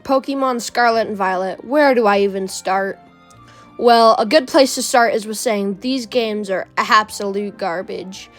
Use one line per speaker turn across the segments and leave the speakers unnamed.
Pokemon Scarlet and Violet. Where do I even start? Well, a good place to start is with saying these games are absolute garbage.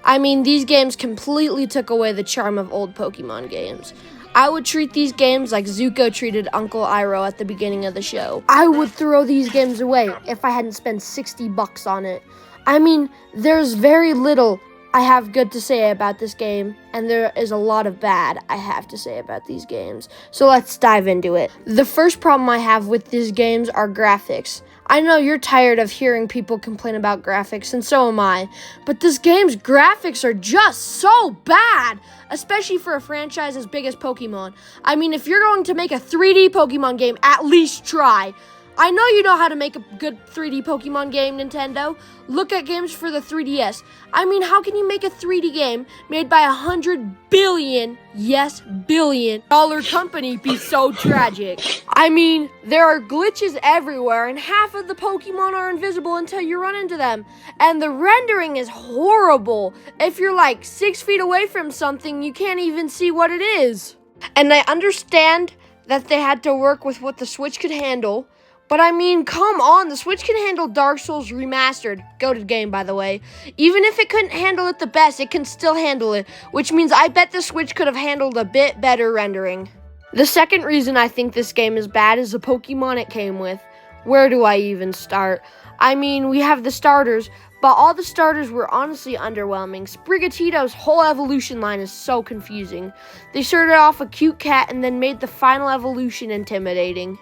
I mean, these games completely took away the charm of old Pokemon games. I would treat these games like Zuko treated Uncle Iroh at the beginning of the show. I would throw these games away if I hadn't spent $60 on it. I mean, there's very little I have good to say about this game, and there is a lot of bad I have to say about these games. So let's dive into it. The first problem I have with these games are graphics. I know you're tired of hearing people complain about graphics, and so am I, but this game's graphics are just so bad, especially for a franchise as big as Pokemon. I mean, if you're going to make a 3D Pokemon game, at least try. I know you know how to make a good 3D Pokemon game, Nintendo. Look at games for the 3DS. I mean, how can you make a 3D game made by $100 billion, yes, billion dollar company be so tragic? I mean, there are glitches everywhere, and half of the Pokemon are invisible until you run into them. And the rendering is horrible. If you're like 6 feet away from something, you can't even see what it is. And I understand that they had to work with what the Switch could handle. But I mean, come on, the Switch can handle Dark Souls Remastered. Goated game, by the way. Even if it couldn't handle it the best, it can still handle it, which means I bet the Switch could have handled a bit better rendering. The second reason I think this game is bad is the Pokemon it came with. Where do I even start? I mean, we have the starters, but all the starters were honestly underwhelming. Sprigatito's whole evolution line is so confusing. They started off a cute cat and then made the final evolution intimidating.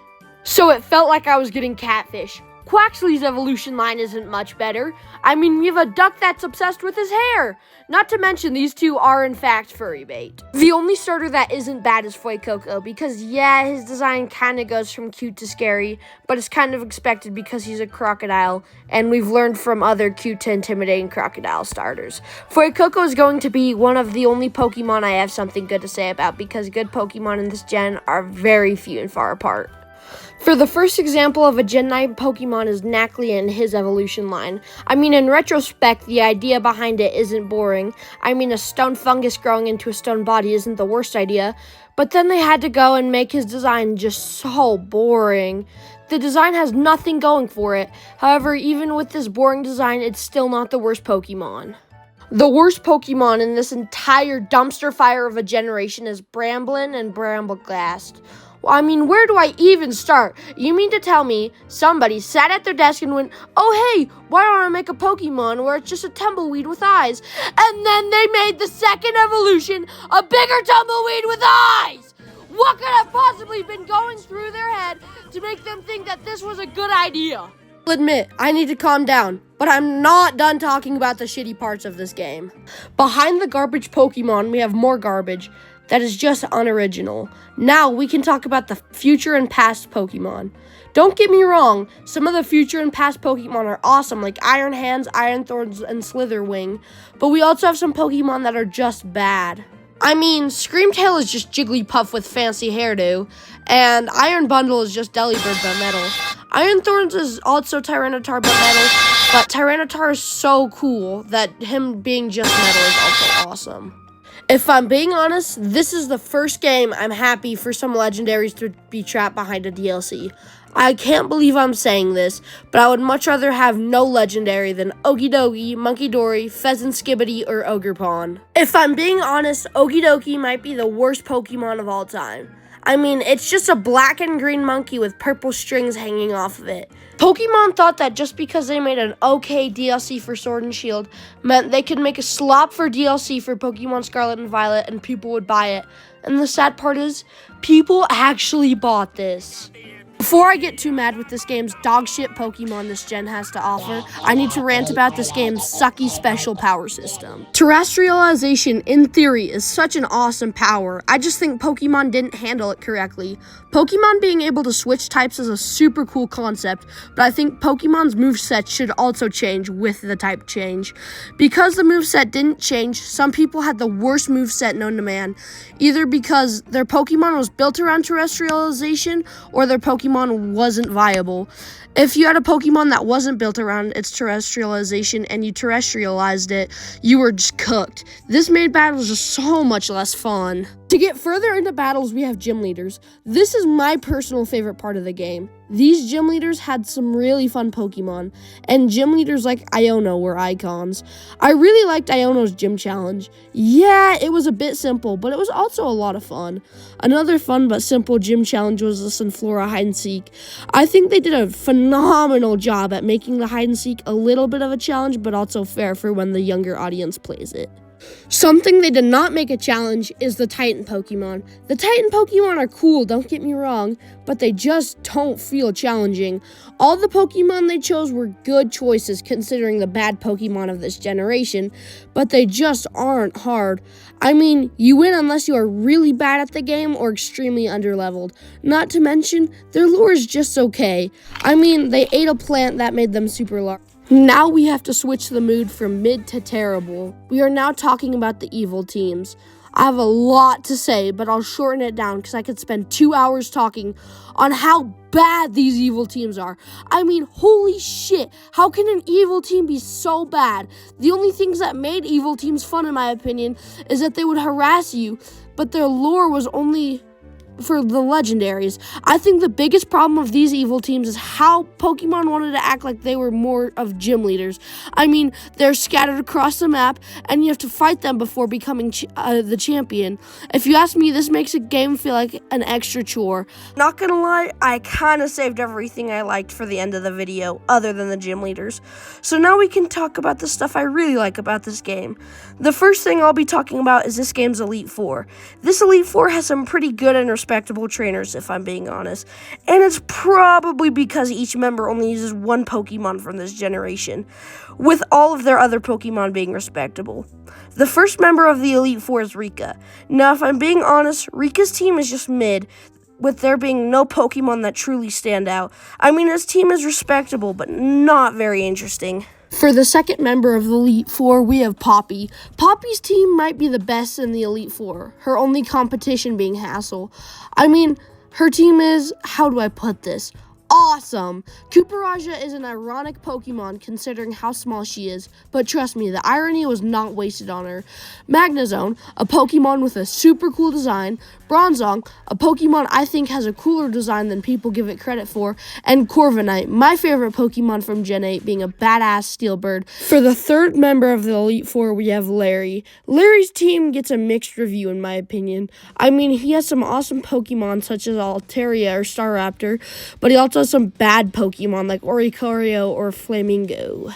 So it felt like I was getting catfish. Quaxly's evolution line isn't much better. I mean, we have a duck that's obsessed with his hair. Not to mention, these two are in fact furry bait. The only starter that isn't bad is Fuecoco, because yeah, his design kind of goes from cute to scary, but it's kind of expected because he's a crocodile, and we've learned from other cute to intimidating crocodile starters. Fuecoco is going to be one of the only Pokemon I have something good to say about, because good Pokemon in this gen are very few and far apart. For the first example of a Gen 9 Pokemon is Knackley and his evolution line. I mean, in retrospect, the idea behind it isn't boring. I mean, a stone fungus growing into a stone body isn't the worst idea, but then they had to go and make his design just so boring. The design has nothing going for it. However, even with this boring design, it's still not the worst Pokemon. The worst Pokemon in this entire dumpster fire of a generation is Bramblin and Brambleghast. I mean, where do I even start? You mean to tell me somebody sat at their desk and went, oh hey, why don't I make a Pokemon where it's just a tumbleweed with eyes? And then they made the second evolution a bigger tumbleweed with eyes! What could have possibly been going through their head to make them think that this was a good idea? I'll admit, I need to calm down, but I'm not done talking about the shitty parts of this game. Behind the garbage Pokemon, we have more garbage that is just unoriginal. Now we can talk about the future and past Pokemon. Don't get me wrong, some of the future and past Pokemon are awesome, like Iron Hands, Iron Thorns, and Slitherwing, but we also have some Pokemon that are just bad. I mean, Screamtail is just Jigglypuff with fancy hairdo, and Iron Bundle is just Delibird but metal. Iron Thorns is also Tyranitar but metal, but Tyranitar is so cool that him being just metal is also awesome. If I'm being honest, this is the first game I'm happy for some legendaries to be trapped behind a DLC. I can't believe I'm saying this, but I would much rather have no legendary than Okidogi, Munkidori, Pheasant Skibbity, or Ogerpon. If I'm being honest, Okidogi might be the worst Pokemon of all time. I mean, it's just a black and green monkey with purple strings hanging off of it. Pokemon thought that just because they made an okay DLC for Sword and Shield meant they could make a slop for DLC for Pokemon Scarlet and Violet and people would buy it. And the sad part is, people actually bought this. Before I get too mad with this game's dogshit Pokemon this gen has to offer, I need to rant about this game's sucky special power system. Terrestrialization, in theory, is such an awesome power. I just think Pokemon didn't handle it correctly. Pokemon being able to switch types is a super cool concept, but I think Pokemon's moveset should also change with the type change. Because the moveset didn't change, some people had the worst moveset known to man, either because their Pokemon was built around terrestrialization or their Pokemon wasn't viable. If you had a Pokemon that wasn't built around its terrestrialization and you terrestrialized it, you were just cooked. This made battles just so much less fun. To get further into battles, we have gym leaders. This is my personal favorite part of the game. These gym leaders had some really fun Pokemon, and gym leaders like Iono were icons. I really liked Iono's gym challenge. Yeah, it was a bit simple, but it was also a lot of fun. Another fun but simple gym challenge was the Sunflora hide and seek. I think they did a phenomenal job at making the hide and seek a little bit of a challenge, but also fair for when the younger audience plays it. Something they did not make a challenge is the Titan Pokemon. The Titan Pokemon are cool, don't get me wrong, but they just don't feel challenging. All the Pokemon they chose were good choices considering the bad Pokemon of this generation, but they just aren't hard. I mean, you win unless you are really bad at the game or extremely underleveled. Not to mention, their lure is just okay. I mean, they ate a plant that made them super large. Now we have to switch the mood from mid to terrible. We are now talking about the evil teams. I have a lot to say, but I'll shorten it down because I could spend 2 hours talking on how bad these evil teams are. I mean, holy shit, how can an evil team be so bad? The only things that made evil teams fun, in my opinion, is that they would harass you, but their lure was only for the legendaries. I think the biggest problem of these evil teams is how Pokemon wanted to act like they were more of gym leaders. I mean, they're scattered across the map, and you have to fight them before becoming the champion. If you ask me, this makes a game feel like an extra chore. Not gonna lie, I kind of saved everything I liked for the end of the video, other than the gym leaders. So now we can talk about the stuff I really like about this game. The first thing I'll be talking about is this game's Elite Four. This Elite Four has some pretty good and respectable trainers, if I'm being honest, and it's probably because each member only uses one Pokemon from this generation, with all of their other Pokemon being respectable. The first member of the Elite Four is Rika. Now, if I'm being honest, Rika's team is just mid, with there being no Pokemon that truly stand out. I mean, his team is respectable, but not very interesting. For the second member of the Elite Four, we have Poppy. Poppy's team might be the best in the Elite Four, her only competition being Hassel. I mean, her team is, how do I put this? Awesome! Cuparaja is an ironic Pokemon considering how small she is, but trust me, the irony was not wasted on her. Magnezone, a Pokemon with a super cool design, Bronzong, a Pokemon I think has a cooler design than people give it credit for, and Corviknight, my favorite Pokemon from Gen 8, being a badass steel bird. For the third member of the Elite Four, we have Larry. Larry's team gets a mixed review in my opinion. I mean, he has some awesome Pokemon such as Altaria or Staraptor, but he also has some bad Pokemon like Oricorio or Flamingo.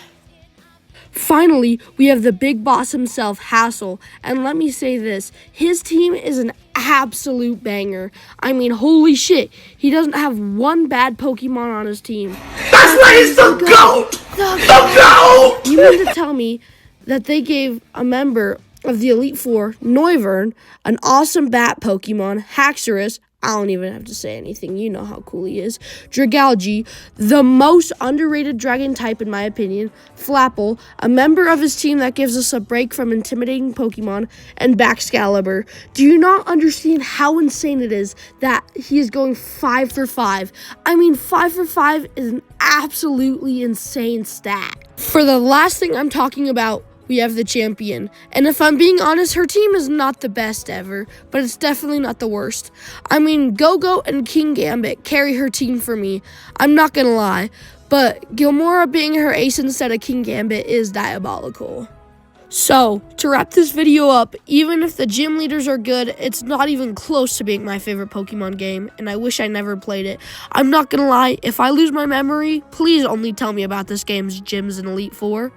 Finally, we have the big boss himself, Hassel, and let me say this, his team is an absolute banger. I mean, holy shit, he doesn't have one bad Pokemon on his team.
That's why he's the GOAT! The GOAT!
You mean to tell me that they gave a member of the Elite Four, Noivern, an awesome bat Pokemon, Haxorus, I don't even have to say anything. You know how cool he is. Dragalge, the most underrated dragon type in my opinion. Flapple, a member of his team that gives us a break from intimidating Pokemon. And Baxcalibur. Do you not understand how insane it is that he is going 5 for 5? I mean, 5 for 5 is an absolutely insane stat. For the last thing I'm talking about, we have the champion. And if I'm being honest, her team is not the best ever, but it's definitely not the worst. I mean, Go-Go and King Gambit carry her team for me. I'm not gonna lie, but Gilmora being her ace instead of King Gambit is diabolical. So, to wrap this video up, even if the gym leaders are good, it's not even close to being my favorite Pokemon game, and I wish I never played it. I'm not gonna lie, if I lose my memory, please only tell me about this game's gyms in Elite Four.